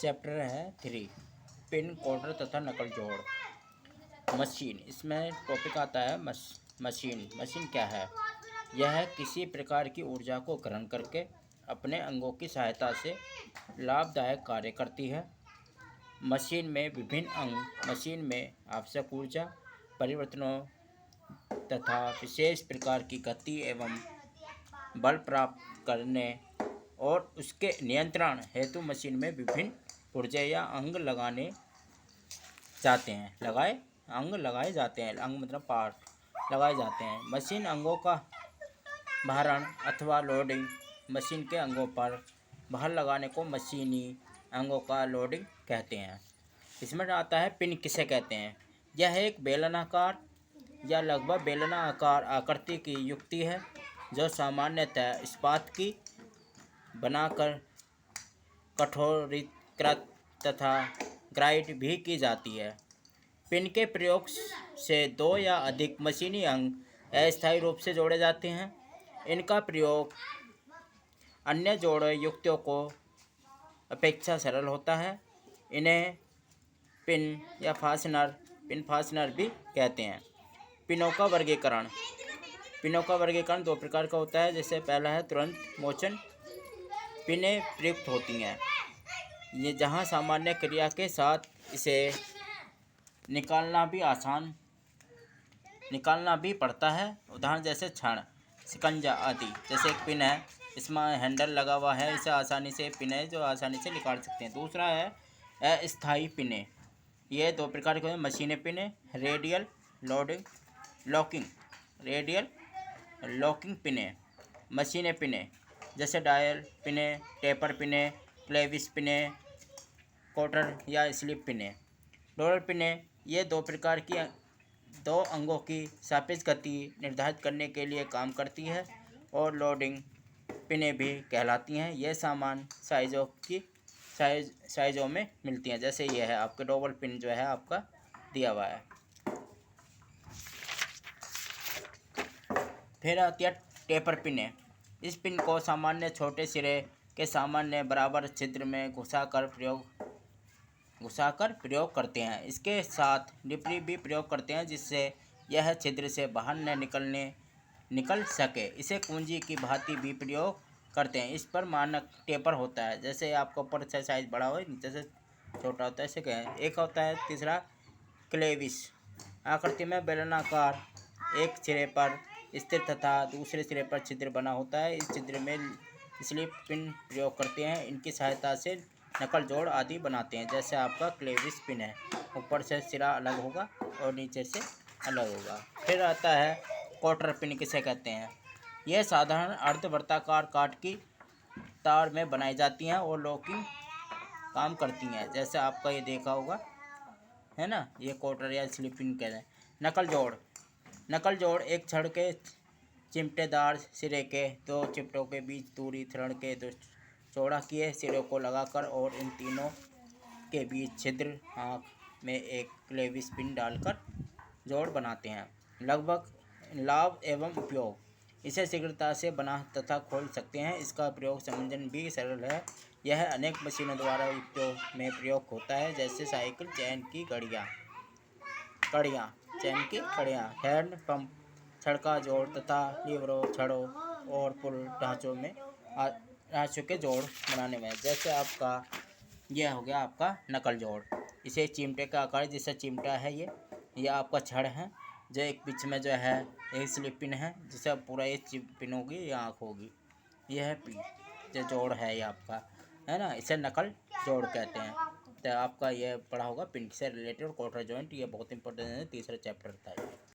Chapter है 3 pin coder तथा नकल जोड़। मशीन, इसमें टॉपिक आता है मशीन। मशीन क्या है? यह किसी प्रकार की ऊर्जा को ग्रहण करके अपने अंगों की सहायता से लाभदायक कार्य करती है। मशीन में विभिन्न अंग मशीन में आवश्यक ऊर्जा परिवर्तनों तथा विशेष प्रकार की गति एवं बल प्राप्त करने और उसके नियंत्रण हेतु मशीन में विभिन्न पुर्जे या अंग लगाए जाते हैं। अंग मतलब पार्ट लगाए जाते हैं। मशीन अंगों का भारण अथवा लोडिंग। मशीन के अंगों पर भार लगाने को मशीनी अंगों का लोडिंग कहते हैं। इसमें आता है पिन किसे कहते हैं? यह एक बेलनाकार या लगभग बेलनाकार आकृति की युक्ति है जो सामान्यतः इस्पात की बनाकर कठोरीकृत तथा ग्राइंड भी की जाती है। पिन के प्रयोग से दो या अधिक मशीनी अंग अस्थायी रूप से जोड़े जाते हैं। इनका प्रयोग अन्य जोड़ युक्तियों को अपेक्षा सरल होता है। इन्हें पिन या फास्टनर भी कहते हैं। पिनों का वर्गीकरण दो प्रकार का होता है। जैसे पहला है तुरंत मोचन पिनें प्रयुक्त होती हैं। ये जहाँ सामान्य क्रिया के साथ इसे निकालना भी पड़ता है। उदाहरण जैसे छड़, शिकंजा आदि। जैसे एक पिन है, इसमें हैंडल लगा हुआ है, इसे आसानी से पिन है जो आसानी से निकाल सकते हैं। दूसरा है अस्थायी पिनें। ये दो प्रकार के मशीनी पिनें, रेडियल लॉकिंग पिनें। मशीनी पिनें जैसे डायल पिनें, टेपर पिनें, क्लेविस पिनें, कोटर या स्लिप पिनें। रोलर पिनें ये दो प्रकार की दो अंगों की सापेक्ष गति निर्धारित करने के लिए काम करती है और लोडिंग पिनें भी कहलाती हैं। ये समान साइज़ों में मिलती हैं। जैसे ये है आपके डबल पिन जो है आपका दिया हुआ है। फिर आती है टेपर पिनें। इस पिन को सामान्य छोटे सिरे के सामान्य बराबर छिद्र में घुसाकर प्रयोग करते हैं। इसके साथ डिप्री भी प्रयोग करते हैं जिससे यह छिद्र से बाहर न निकल सके। इसे कुंजी की भांति भी प्रयोग करते हैं। इस पर मानक टेपर होता है। जैसे आपका ऊपर से साइज बड़ा हो, नीचे से छोटा होता है, इसे कहें। एक होता है तीसरा क्लेविस, आकृति में बेलनाकार, एक सिरे पर स्थिर तथा दूसरे सिरे पर छिद्र बना होता है। इस छिद्र में स्लिप पिन प्रयोग करते हैं। इनकी सहायता से नकल जोड़ आदि बनाते हैं। जैसे आपका क्लेविस पिन है, ऊपर से सिरा अलग होगा और नीचे से अलग होगा। फिर आता है कोटर पिन किसे कहते हैं? यह साधारण अर्धवृत्ताकार काठ की तार में बनाई जाती हैं और लॉकिंग काम करती हैं। जैसे आपका ये देखा होगा है ना, ये कोटर या स्लिप पिन कहते हैं। नकल जोड़ एक छड़ के चिमटेदार सिरे के दो चिमटों के बीच दूरी थ्रेड के दो चौड़ा किए सिरों को लगाकर और इन तीनों के बीच छिद्र आँख में एक क्लेविस पिन डालकर जोड़ बनाते हैं। लाभ एवं उपयोग: इसे शीघ्रता से बना तथा खोल सकते हैं। इसका प्रयोग समझन भी सरल है। यह अनेक मशीनों द्वारा उपयोग में प्रयोग होता है। जैसे साइकिल चैन की कड़ियाँ, हैंड पंप, छड़ का जोड़ तथा लीवरों, छड़ों और पुल ढांचों के जोड़ बनाने में। जैसे आपका यह हो गया आपका नकल जोड़। इसे चिमटे का आकार, जैसा चिमटा है ये आपका छड़ है जो एक बीच में जो है एक स्लिप पिन है जिससे पूरा ये पिन होगी या आँख होगी। यह है पिन जो जोड़ है ये आपका, है ना, इसे नकल जोड़ कहते हैं। तो आपका यह पढ़ा होगा पिन से रिलेटेड कोटर जॉइंट। ये बहुत इंपॉर्टेंट है, तीसरा चैप्टर था।